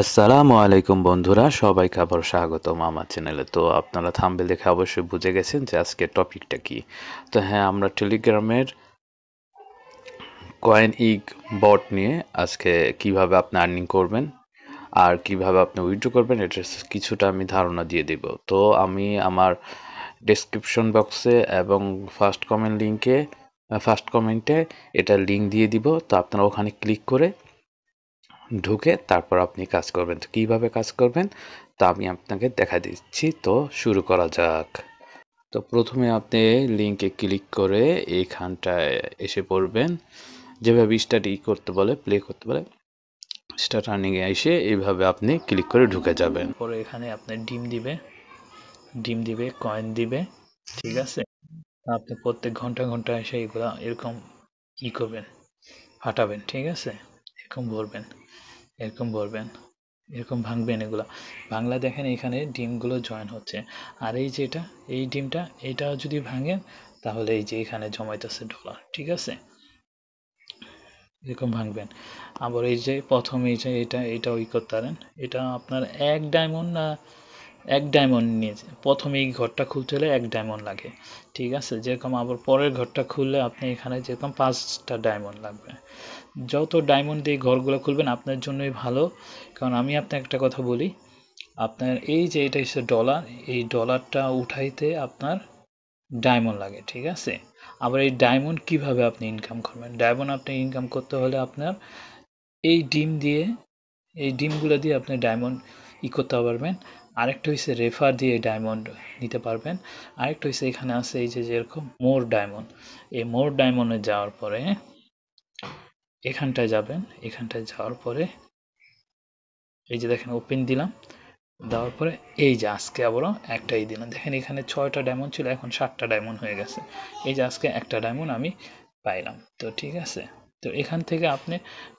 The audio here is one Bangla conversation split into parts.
আসসালামু আলাইকুম বন্ধুরা, সবাইকে আবার স্বাগতম আমার চ্যানেলে। তো আপনারা থাম্বনেল দেখে অবশ্যই বুঝে গেছেন যে আজকের টপিকটা কি। তো হ্যাঁ, আমরা টেলিগ্রামের কয়েন ইগ বট নিয়ে আজকে কিভাবে আপনি আর্নিং করবেন আর কিভাবে আপনি উইথড্র করবেন এটার কিছুটা আমি ধারণা দিয়ে দিব। তো আমি আমার ডেসক্রিপশন বক্সে এবং ফার্স্ট কমেন্টে এটার লিঙ্ক দিয়ে দিব। তো আপনারা ওখানে ক্লিক করে ঢুকে তারপর আপনি কাজ করবেন। তো কিভাবে কাজ করবেন তা আমি আপনাকে দেখা দিচ্ছি। তো শুরু করা যাক। তো প্রথমে আপনি লিঙ্কে ক্লিক করে এইখানটায় এসে পড়বেন। যেভাবে করতে বলে, প্লে করতে বলে, স্টার্ট আর্নিং এ এসে এইভাবে আপনি ক্লিক করে ঢুকে যাবেন। পরে এখানে আপনার ডিম দিবে কয়েন দিবে, ঠিক আছে। আপনি প্রত্যেক ঘন্টা ঘন্টা এসে এগুলা এরকম ই করবেন, ফাটাবেন, ঠিক আছে। এরকম ভরবেন এরকম ভাঙবেন। এগুলা বাংলা দেখেন এখানে ডিমগুলো জয়েন হচ্ছে। আর এই যেটা, এই ডিমটা, এটা যদি ভাঙেন তাহলে এই যে এখানে জমাইতেছে ডলার, ঠিক আছে। এরকম ভাঙবেন। আবার এই যে প্রথম এই যে এটা ওই করতে পারেন। এটা আপনার এক ডায়মন্ড না, এক ডায়মন্ড নিয়েছে। প্রথমে এই ঘরটা খুলতে হলে এক ডায়মন্ড লাগে, ঠিক আছে। যেরকম আবার পরের ঘরটা খুললে আপনি এখানে যেরকম 5টা ডায়মন্ড লাগবে। যত ডায়মন্ড দিয়ে ঘরগুলো খুলবেন আপনার জন্যই ভালো। কারণ আমি আপনাকে একটা কথা বলি, আপনার এই যে এটা হচ্ছে ডলার, এই ডলারটা উঠাইতে আপনার ডায়মন্ড লাগে, ঠিক আছে। আবার এই ডায়মন্ড কিভাবে আপনি ইনকাম করবেন? ডায়মন্ড আপনি ইনকাম করতে হলে আপনার এই ডিম দিয়ে, এই ডিমগুলো দিয়ে আপনি ডায়মন্ড করতে পারবেন। আরেকটা হচ্ছে রেফার দিয়ে ডায়মন্ড নিতে পারবেন। আরেকটা হচ্ছে এখানে আছে এই যে যেরকম মোর ডায়মন্ড। এই মোর ডায়মন্ডে যাওয়ার পরে এখানটায় যাবেন। এখানটায় যাওয়ার পরে এই যে দেখেন ওপেন দিলাম। দেওয়ার পরে এই যে আজকে আবারও একটাই দিলাম। দেখেন এখানে 6টা ডায়মন্ড ছিল, এখন 7টা ডায়মন্ড হয়ে গেছে। এই যে আজকে একটা ডায়মন্ড আমি পাইলাম। তো ঠিক আছে। তো এখান থেকে আপনি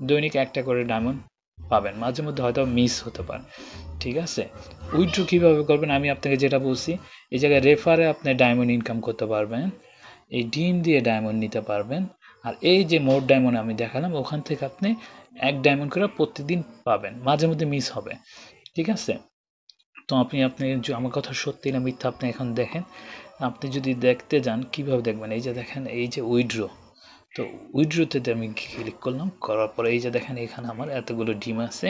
দৈনিক একটা করে ডায়মন্ড পাবেন। মাঝে মধ্যে হয়তো মিস হতে পারে, ঠিক আছে। উইথড্র কিভাবে করবেন আমি আপনাকে যেটা বলছি, এই জায়গায় রেফারে আপনি ডায়মন্ড ইনকাম করতে পারবেন, এই ডিম দিয়ে ডায়মন্ড নিতে পারবেন। আর এই যে মোর ডায়মন্ড আমি দেখালাম, ওখান থেকে আপনি এক ডায়মন্ড করে প্রতিদিন পাবেন, মাঝে মধ্যে মিস হবে, ঠিক আছে। তো আপনি আমার কথা সত্যি না মিথ্যা আপনি এখন দেখেন। আপনি যদি দেখতে যান কিভাবে দেখবেন, এই যে দেখেন এই যে উইথড্র। তো উইথড্রোতে আমি ক্লিক করলাম, করার পরে এই যে দেখেন এখানে আমার এতগুলো ডিম আছে,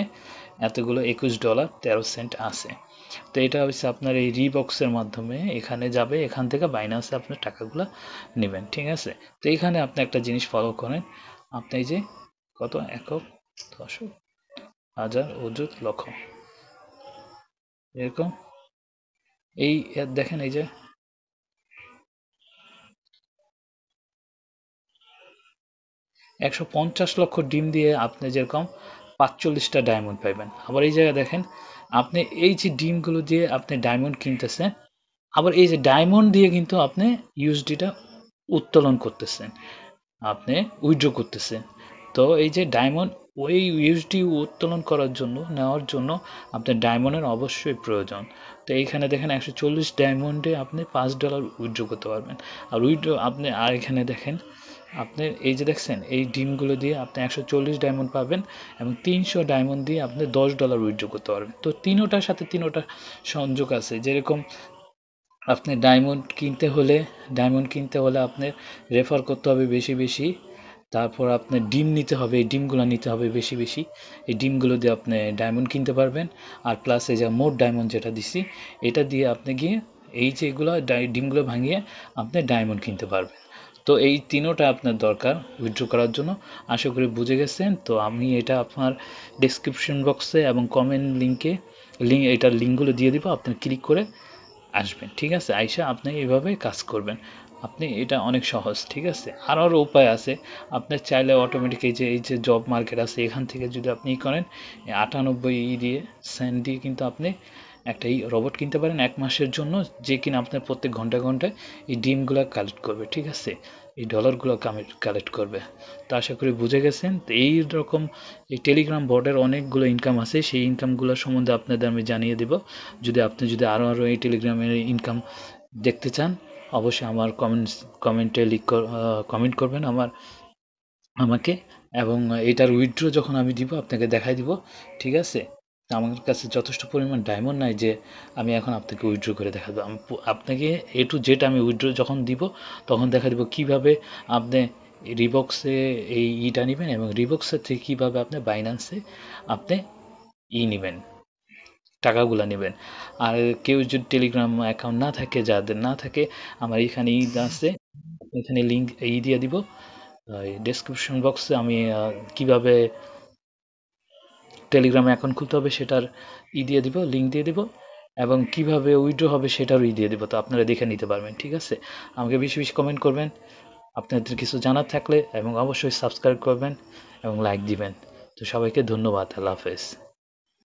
এতগুলো $21.13 আছে। তো এটা হচ্ছে আপনার এই রিবক্সের মাধ্যমে এখানে যাবে, এখান থেকে বাইন্যান্সে আপনার টাকাগুলো নেবেন, ঠিক আছে। তো এখানে আপনি একটা জিনিস ফলো করেন। আপনি এই যে কত একক, দশক, হাজার, অযুত, লক্ষ, এরকম এই দেখেন এই যে 150 লক্ষ ডিম দিয়ে আপনি যেরকম 45টা ডায়মন্ড পাইবেন। আবার এই জায়গায় দেখেন আপনি এই যে ডিমগুলো দিয়ে আপনি ডায়মন্ড কিনতেছেন, আবার এই যে ডায়মন্ড দিয়ে কিন্তু আপনি ইউএসডিটা উত্তোলন করতেছেন, আপনি উইথড্র করতেছেন। তো এই যে ডায়মন্ড, ওই ইউএসডি উত্তোলন করার জন্য, নেওয়ার জন্য আপনার ডায়মন্ডের অবশ্যই প্রয়োজন। তো এইখানে দেখেন 140 ডায়মন্ডে আপনি $5 উইথড্র করতে পারবেন। আর উইথড্র আপনি, আর এখানে দেখেন আপনি এই যে দেখছেন এই ডিমগুলো দিয়ে আপনি 140 ডায়মন্ড পাবেন এবং 300 ডায়মন্ড দিয়ে আপনি $10 উইথড্র করতে পারবেন। তো তিনোটার সাথে তিনোটা সংযোগ আছে। যেরকম আপনি ডায়মন্ড কিনতে হলে আপনার রেফার করতে হবে বেশি বেশি। তারপর আপনার ডিম নিতে হবে, এই ডিমগুলো নিতে হবে বেশি বেশি। এই ডিমগুলো দিয়ে আপনি ডায়মন্ড কিনতে পারবেন। আর প্লাস এই যে মোট ডায়মন্ড যেটা দিছি, এটা দিয়ে আপনি গিয়ে এই যে এগুলো ডিমগুলো ভাঙিয়ে আপনি ডায়মন্ড কিনতে পারবেন। তো এই তিনোটা আপনার দরকার উইথড্র করার জন্য। আশা করি বুঝে গেছেন। তো আমি এটা আপনার ডেসক্রিপশন বক্সে এবং কমেন্ট এটার লিঙ্কগুলো দিয়ে দিব, আপনি ক্লিক করে আসবেন, ঠিক আছে। আইসা আপনি এইভাবে কাজ করবেন। আপনি এটা অনেক সহজ, ঠিক আছে। আরও উপায় আছে। আপনি চাইলে অটোমেটিক এই যে জব মার্কেট আছে, এখান থেকে যদি আপনি করেন 98 দিয়ে সেন্ট দিয়ে কিন্তু আপনি একটা রোবট কিনতে পারেন 1 মাসের জন্য, যে কিনা আপনার প্রত্যেক ঘন্টায় ঘন্টায় এই ডিমগুলো কালেক্ট করবে, ঠিক আছে। এই ডলারগুলো কালেক্ট করবে। তো আশা করি বুঝে গেছেন। তো এই রকম এই টেলিগ্রাম বটের অনেকগুলো ইনকাম আছে, সেই ইনকামগুলো সম্বন্ধে আপনাদের আমি জানিয়ে দেব। যদি আরও এই টেলিগ্রামের ইনকাম দেখতে চান, অবশ্যই আমার কমেন্টে কমেন্ট করবেন আমাকে। এবং এটার উইথড্র যখন আমি দিব আপনাকে দেখাই দিব, ঠিক আছে। আমার কাছে যথেষ্ট পরিমাণ ডায়মন্ড নাই যে আমি এখন আপনাকে উইথড্র করে দেখাবো। আপনাকে এ টু জেড আমি উইথড্র যখন দিব তখন দেখা দিব কিভাবে আপনি রিবক্সে এই ইটা নেবেন এবং রিবক্সের থেকে কিভাবে আপনি বাইন্যান্সে আপনি নেবেন, টাকাগুলো নেবেন। আর কেউ যদি টেলিগ্রাম অ্যাকাউন্ট না থাকে, যাদের না থাকে, আমার এখানে আছে, এখানে লিঙ্ক দিয়ে দিব ডেসক্রিপশন বক্সে। আমি কিভাবে টেলিগ্রামে অ্যাকাউন্ট খুলতে হবে সেটার দিয়ে দিব, লিঙ্ক দিয়ে দিব, এবং কিভাবে উইথড্র হবে সেটারও দিয়ে দিব, তো আপনারা দেখে নিতে পারবেন। ঠিক আছে, আমাকে বেশি বেশি কমেন্ট করবেন আপনাদের কিছু জানার থাকলে, এবং অবশ্যই সাবস্ক্রাইব করবেন এবং লাইক দিবেন। তো সবাইকে ধন্যবাদ, আল্লাহ হাফেজ।